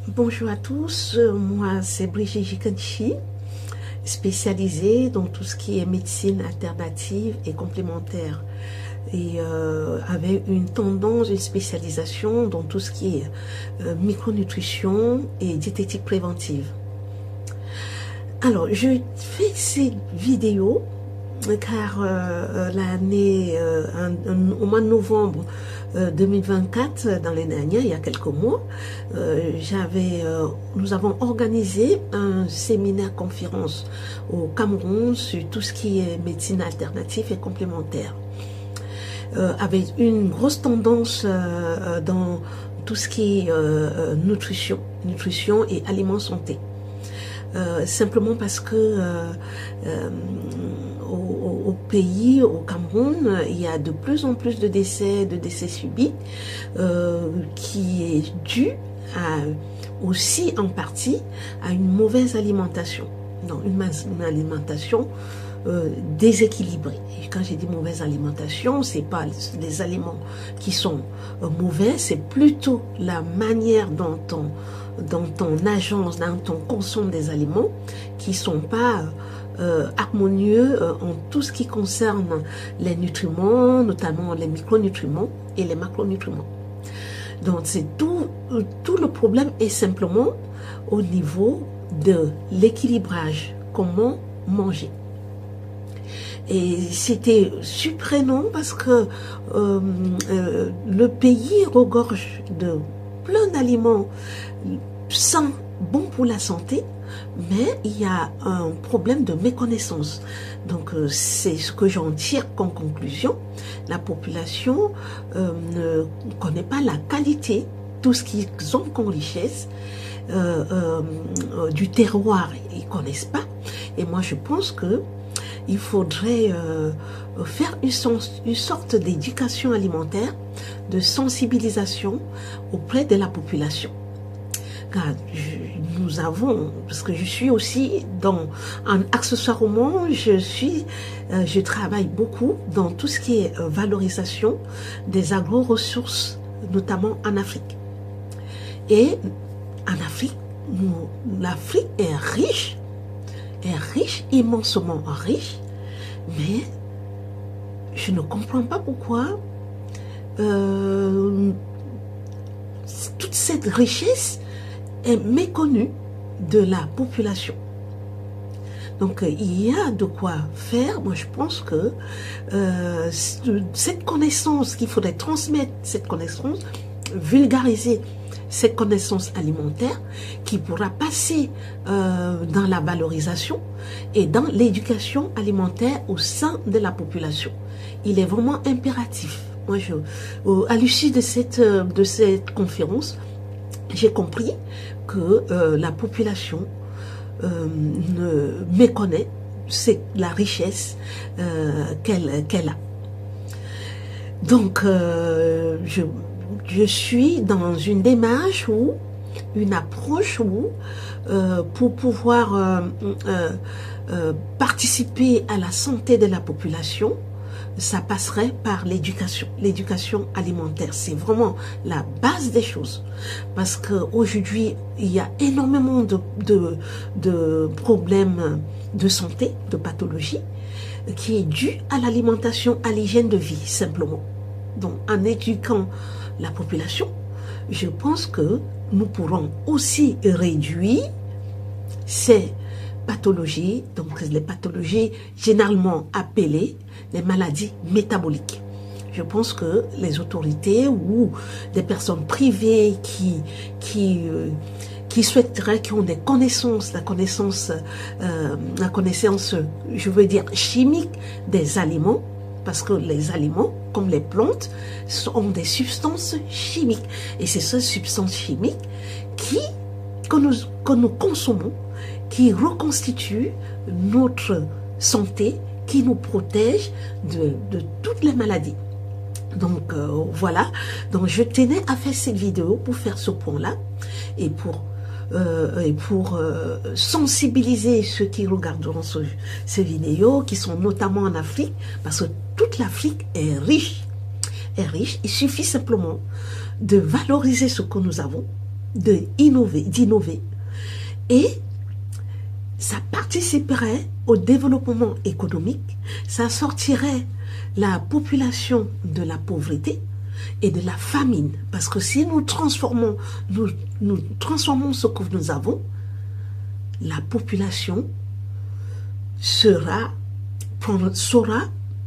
Bonjour à tous, moi c'est Brigitte Jikanchi, spécialisée dans tout ce qui est médecine alternative et complémentaire et avec une tendance, une spécialisation dans tout ce qui est micronutrition et diététique préventive. Alors, je fais cette vidéo car au mois de novembre 2024, dans l'année dernière, il y a quelques mois, nous avons organisé un séminaire conférence au Cameroun sur tout ce qui est médecine alternative et complémentaire, avec une grosse tendance dans tout ce qui est nutrition et aliments santé. Simplement parce que au pays, au Cameroun, il y a de plus en plus de décès subis, qui est dû aussi en partie à une mauvaise alimentation, une alimentation déséquilibrée. Et quand j'ai dit mauvaise alimentation, c'est pas les aliments qui sont mauvais, c'est plutôt la manière dont on agence, dont on consomme des aliments qui sont pas harmonieux en tout ce qui concerne les nutriments, notamment les micronutriments et les macronutriments. Donc c'est tout le problème est simplement au niveau de l'équilibrage, comment manger. Et c'était surprenant parce que le pays regorge de plein d'aliments sains, bons pour la santé, mais il y a un problème de méconnaissance. Donc c'est ce que j'en tire comme conclusion. La population ne connaît pas la qualité, tout ce qu'ils ont comme richesse, du terroir, ils connaissent pas. Et moi je pense que il faudrait faire une sorte d'éducation alimentaire, de sensibilisation auprès de la population. Car parce que je suis aussi accessoirement, je travaille beaucoup dans tout ce qui est valorisation des agro-ressources, notamment en Afrique. Et en Afrique, l'Afrique est riche, immensement riche, mais je ne comprends pas pourquoi toute cette richesse est méconnue de la population. Donc il y a de quoi faire. Moi je pense que cette connaissance, qu'il faudrait transmettre cette connaissance, vulgariser cette connaissance alimentaire qui pourra passer dans la valorisation et dans l'éducation alimentaire au sein de la population. Il est vraiment impératif. Moi, à l'issue de cette conférence, j'ai compris que la population méconnaît la richesse qu'elle a. Donc, je suis dans une démarche une approche pour pouvoir participer à la santé de la population, ça passerait par l'éducation alimentaire. C'est vraiment la base des choses. Parce qu'aujourd'hui, il y a énormément de problèmes de santé, de pathologies, qui est dû à l'alimentation, à l'hygiène de vie, simplement. Donc, en éduquant la population, je pense que nous pourrons aussi réduire ces pathologies, donc les pathologies généralement appelées les maladies métaboliques. Je pense que les autorités ou des personnes privées qui souhaiteraient, qui ont des connaissances, la connaissance, je veux dire, chimique des aliments, parce que les aliments, comme les plantes, ont des substances chimiques. Et c'est ces substances chimiques que nous consommons, qui reconstituent notre santé, qui nous protège de toutes les maladies. Donc voilà, donc je tenais à faire cette vidéo pour faire ce point-là et pour sensibiliser ceux qui regarderont ces vidéos, qui sont notamment en Afrique, parce que toute l'Afrique est riche. Il suffit simplement de valoriser ce que nous avons, d'innover et ça participerait au développement économique, ça sortirait la population de la pauvreté et de la famine. Parce que si nous transformons ce que nous avons, la population saura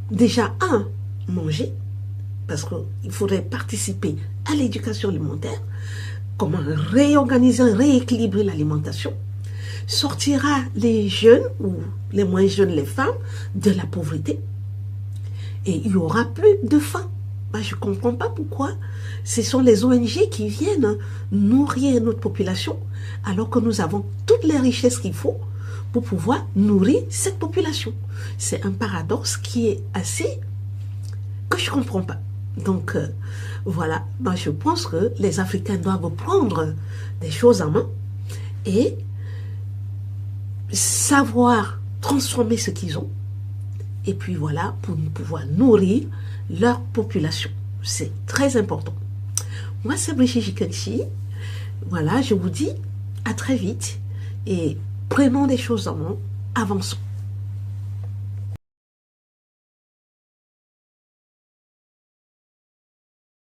déjà manger, parce qu'il faudrait participer à l'éducation alimentaire, comment réorganiser, rééquilibrer l'alimentation, sortira les jeunes ou les moins jeunes, les femmes, de la pauvreté et il n'y aura plus de faim. Je ne comprends pas pourquoi ce sont les ONG qui viennent nourrir notre population alors que nous avons toutes les richesses qu'il faut pour pouvoir nourrir cette population. C'est un paradoxe qui est assez... que je ne comprends pas. Donc voilà, je pense que les Africains doivent prendre des choses en main et savoir transformer ce qu'ils ont et puis voilà, pour pouvoir nourrir leur population. C'est très important. Moi, c'est Brigitte Jikensi. Voilà, je vous dis à très vite et prenons des choses en main, avançons.